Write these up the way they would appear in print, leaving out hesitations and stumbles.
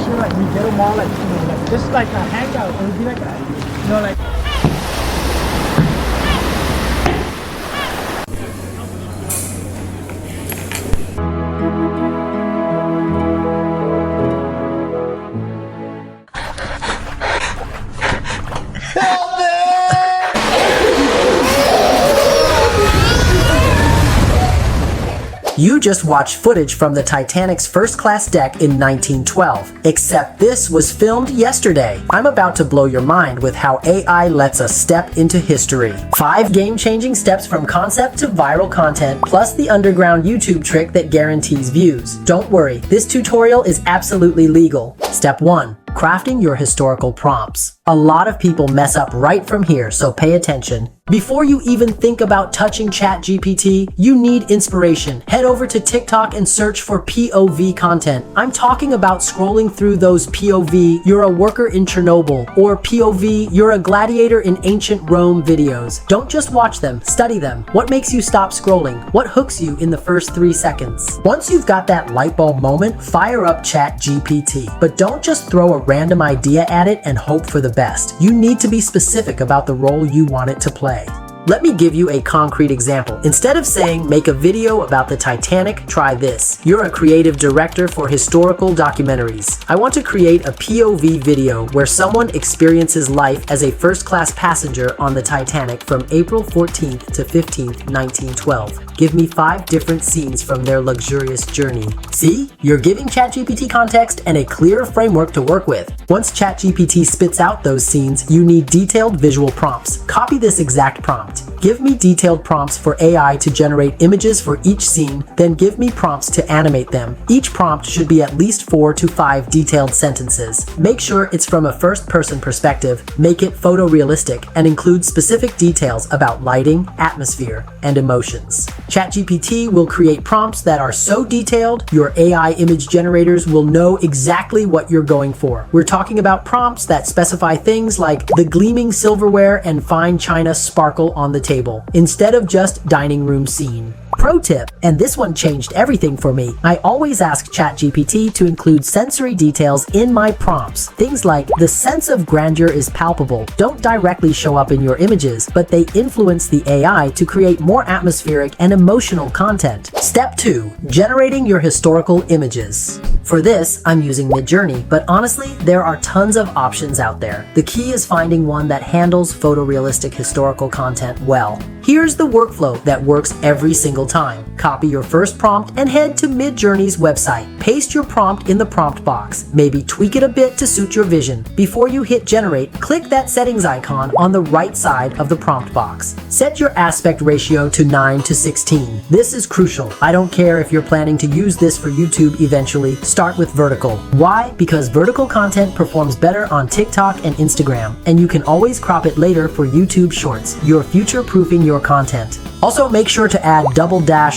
sure like we get them all like like just like a hangout. It would be like a, like. You just watched footage from the Titanic's first-class deck in 1912, except this was filmed yesterday. I'm about to blow your mind with how AI lets us step into history. 5 game-changing steps from concept to viral content, plus the underground YouTube trick that guarantees views. Don't worry, this tutorial is absolutely legal. Step 1. Crafting your historical prompts. A lot of people mess up right from here, so pay attention. Before you even think about touching ChatGPT, you need inspiration. Head over to TikTok and search for POV content. I'm talking about scrolling through those POV, you're a worker in Chernobyl, or POV, you're a gladiator in ancient Rome videos. Don't just watch them, study them. What makes you stop scrolling? What hooks you in the first 3 seconds? Once you've got that light bulb moment, fire up ChatGPT. But don't just throw a random idea at it and hope for the best. You need to be specific about the role you want it to play. Let me give you a concrete example. Instead of saying, make a video about the Titanic, try this. You're a creative director for historical documentaries. I want to create a POV video where someone experiences life as a first-class passenger on the Titanic from April 14th to 15th, 1912. Give me 5 different scenes from their luxurious journey. See? You're giving ChatGPT context and a clear framework to work with. Once ChatGPT spits out those scenes, you need detailed visual prompts. Copy this exact prompt. Give me detailed prompts for AI to generate images for each scene, then give me prompts to animate them. Each prompt should be at least 4 to 5 detailed sentences. Make sure it's from a first-person perspective, make it photorealistic, and include specific details about lighting, atmosphere, and emotions. ChatGPT will create prompts that are so detailed, your AI image generators will know exactly what you're going for. We're talking about prompts that specify things like the gleaming silverware and fine china sparkle on the table, instead of just dining room scene. Pro tip, and this one changed everything for me. I always ask ChatGPT to include sensory details in my prompts. Things like, the sense of grandeur is palpable, don't directly show up in your images, but they influence the AI to create more atmospheric and emotional content. Step 2. Generating your historical images. For this, I'm using Midjourney, but honestly, there are tons of options out there. The key is finding one that handles photorealistic historical content well. Here's the workflow that works every single time. Copy your first prompt and head to Midjourney's website. Paste your prompt in the prompt box. Maybe tweak it a bit to suit your vision. Before you hit generate, click that settings icon on the right side of the prompt box. Set your aspect ratio to 9:16. This is crucial. I don't care if you're planning to use this for YouTube eventually. Start with vertical. Why? Because vertical content performs better on TikTok and Instagram, and you can always crop it later for YouTube Shorts. You're future-proofing your content. Also, make sure to add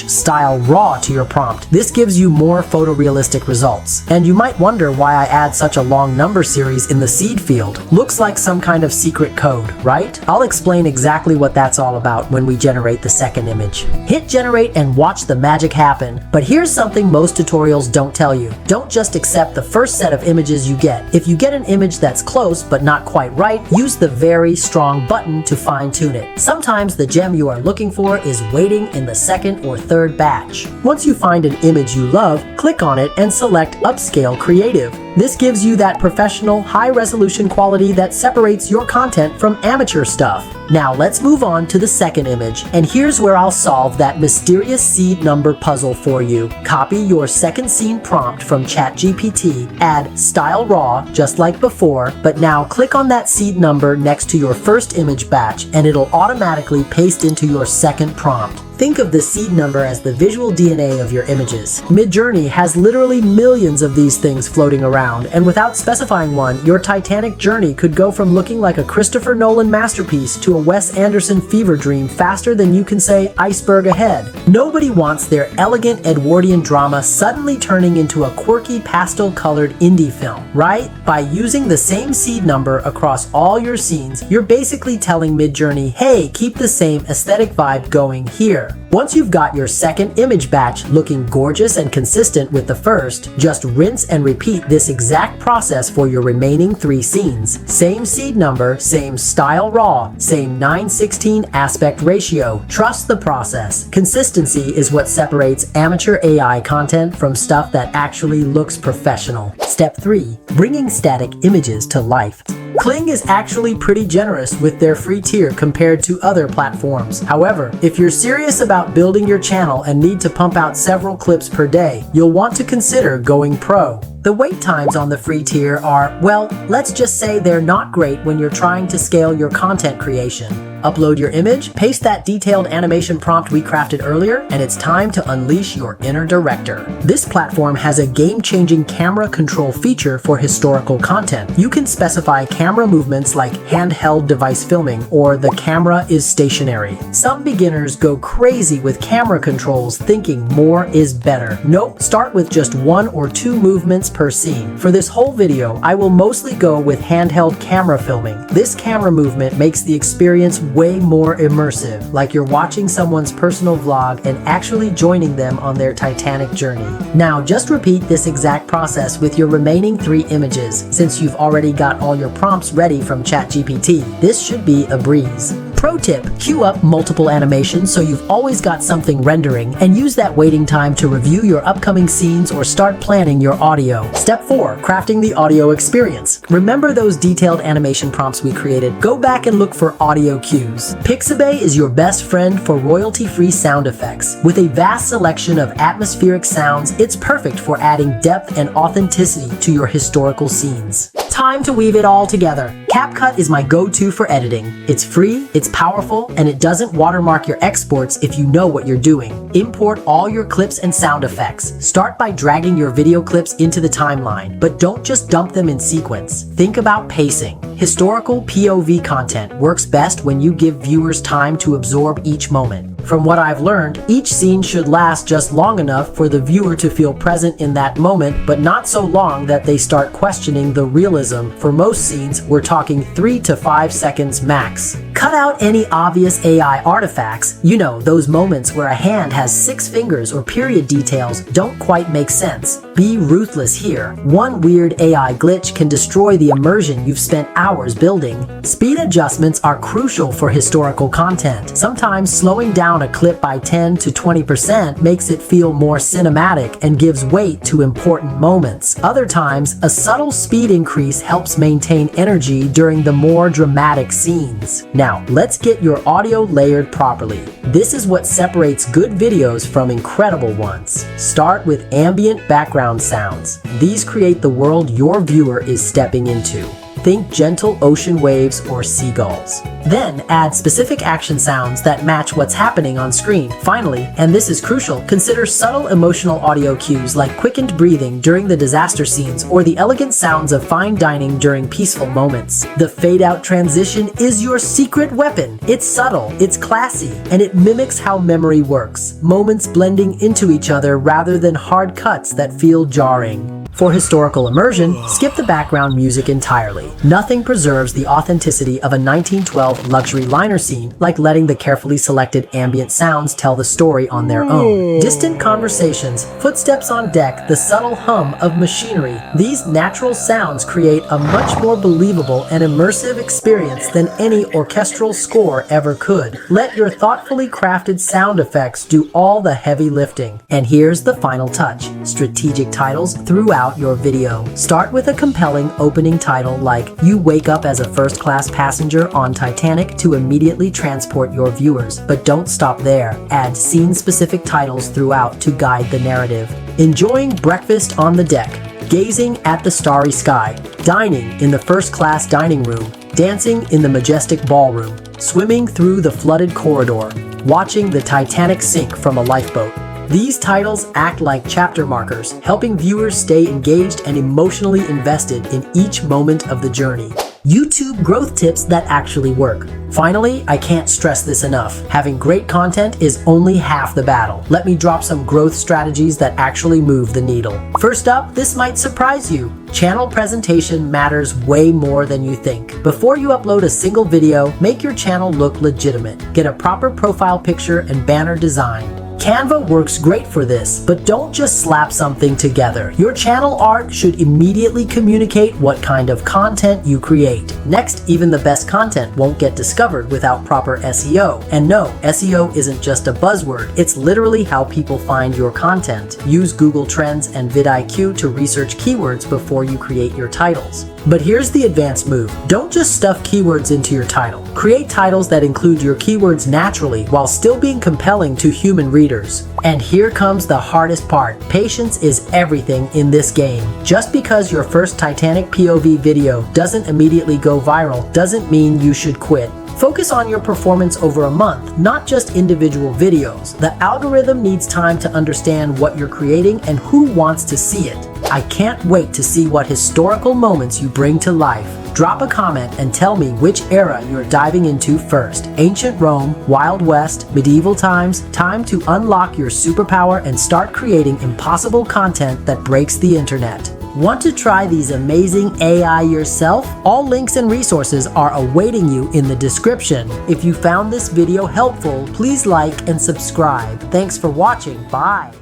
~style raw to your prompt. This gives you more photorealistic results. And you might wonder why I add such a long number series in the seed field. Looks like some kind of secret code, right? I'll explain exactly what that's all about when we generate the second image. Hit generate and watch the magic happen. But here's something most tutorials don't tell you. Don't just accept the first set of images you get. If you get an image that's close but not quite right, use the very strong button to fine-tune it. Sometimes the gem you are looking for is waiting in the second or third batch. Once you find an image you love, click on it and select Upscale Creative. This gives you that professional, high-resolution quality that separates your content from amateur stuff. Now let's move on to the second image, and here's where I'll solve that mysterious seed number puzzle for you. Copy your second scene prompt from ChatGPT, add style raw just like before, but now click on that seed number next to your first image batch and it'll automatically paste into your second prompt. Think of the seed number as the visual DNA of your images. Midjourney has literally millions of these things floating around, and without specifying one, your Titanic journey could go from looking like a Christopher Nolan masterpiece to a Wes Anderson fever dream faster than you can say iceberg ahead. Nobody wants their elegant Edwardian drama suddenly turning into a quirky pastel-colored indie film, right? By using the same seed number across all your scenes, you're basically telling Midjourney, hey, keep the same aesthetic vibe going here. Once you've got your second image batch looking gorgeous and consistent with the first, just rinse and repeat this exact process for your remaining 3 scenes. Same seed number, same style raw, same 9:16 aspect ratio. Trust the process. Consistency is what separates amateur AI content from stuff that actually looks professional. Step 3. Bringing static images to life. Kling is actually pretty generous with their free tier compared to other platforms. However, if you're serious about building your channel and need to pump out several clips per day, you'll want to consider going pro. The wait times on the free tier are, well, let's just say they're not great when you're trying to scale your content creation. Upload your image, paste that detailed animation prompt we crafted earlier, and it's time to unleash your inner director. This platform has a game-changing camera control feature for historical content. You can specify camera movements like handheld device filming or the camera is stationary. Some beginners go crazy with camera controls thinking more is better. Nope, start with just 1 or 2 movements per scene. For this whole video, I will mostly go with handheld camera filming. This camera movement makes the experience way more immersive, like you're watching someone's personal vlog and actually joining them on their Titanic journey. Now just repeat this exact process with your remaining 3 images. Since you've already got all your prompts ready from ChatGPT, this should be a breeze. Pro tip, queue up multiple animations so you've always got something rendering, and use that waiting time to review your upcoming scenes or start planning your audio. Step 4, crafting the audio experience. Remember those detailed animation prompts we created? Go back and look for audio cues. Pixabay is your best friend for royalty-free sound effects. With a vast selection of atmospheric sounds, it's perfect for adding depth and authenticity to your historical scenes. Time to weave it all together. CapCut is my go-to for editing. It's free, it's powerful, and it doesn't watermark your exports if you know what you're doing. Import all your clips and sound effects. Start by dragging your video clips into the timeline, but don't just dump them in sequence. Think about pacing. Historical POV content works best when you give viewers time to absorb each moment. From what I've learned, each scene should last just long enough for the viewer to feel present in that moment, but not so long that they start questioning the realism. For most scenes, we're talking 3 to 5 seconds max. Cut out any obvious AI artifacts. You know, those moments where a hand has 6 fingers or period details don't quite make sense. Be ruthless here. One weird AI glitch can destroy the immersion you've spent hours building. Speed adjustments are crucial for historical content. Sometimes slowing down a clip by 10 to 20% makes it feel more cinematic and gives weight to important moments. Other times, a subtle speed increase helps maintain energy during the more dramatic scenes. Now, let's get your audio layered properly. This is what separates good videos from incredible ones. Start with ambient background sounds. These create the world your viewer is stepping into. Think gentle ocean waves or seagulls. Then add specific action sounds that match what's happening on screen. Finally, and this is crucial, consider subtle emotional audio cues like quickened breathing during the disaster scenes or the elegant sounds of fine dining during peaceful moments. The fade-out transition is your secret weapon. It's subtle, it's classy, and it mimics how memory works. Moments blending into each other rather than hard cuts that feel jarring. For historical immersion, skip the background music entirely. Nothing preserves the authenticity of a 1912 luxury liner scene like letting the carefully selected ambient sounds tell the story on their own. Distant conversations, footsteps on deck, the subtle hum of machinery. These natural sounds create a much more believable and immersive experience than any orchestral score ever could. Let your thoughtfully crafted sound effects do all the heavy lifting. And here's the final touch: strategic titles throughout your video. Start with a compelling opening title like "You wake up as a first-class passenger on Titanic" to immediately transport your viewers. But don't stop there. Add scene-specific titles throughout to guide the narrative. Enjoying breakfast on the deck, gazing at the starry sky, dining in the first-class dining room, dancing in the majestic ballroom, swimming through the flooded corridor, watching the Titanic sink from a lifeboat. These titles act like chapter markers, helping viewers stay engaged and emotionally invested in each moment of the journey. YouTube growth tips that actually work. Finally, I can't stress this enough. Having great content is only half the battle. Let me drop some growth strategies that actually move the needle. First up, this might surprise you. Channel presentation matters way more than you think. Before you upload a single video, make your channel look legitimate. Get a proper profile picture and banner designed. Canva works great for this, but don't just slap something together. Your channel art should immediately communicate what kind of content you create. Next, even the best content won't get discovered without proper SEO. And no, SEO isn't just a buzzword, it's literally how people find your content. Use Google Trends and vidIQ to research keywords before you create your titles. But here's the advanced move. Don't just stuff keywords into your title. Create titles that include your keywords naturally while still being compelling to human readers. And here comes the hardest part. Patience is everything in this game. Just because your first Titanic POV video doesn't immediately go viral doesn't mean you should quit. Focus on your performance over a month, not just individual videos. The algorithm needs time to understand what you're creating and who wants to see it. I can't wait to see what historical moments you bring to life. Drop a comment and tell me which era you're diving into first. Ancient Rome, Wild West, medieval times. Time to unlock your superpower and start creating impossible content that breaks the internet. Want to try these amazing AI yourself? All links and resources are awaiting you in the description. If you found this video helpful, please like and subscribe. Thanks for watching. Bye.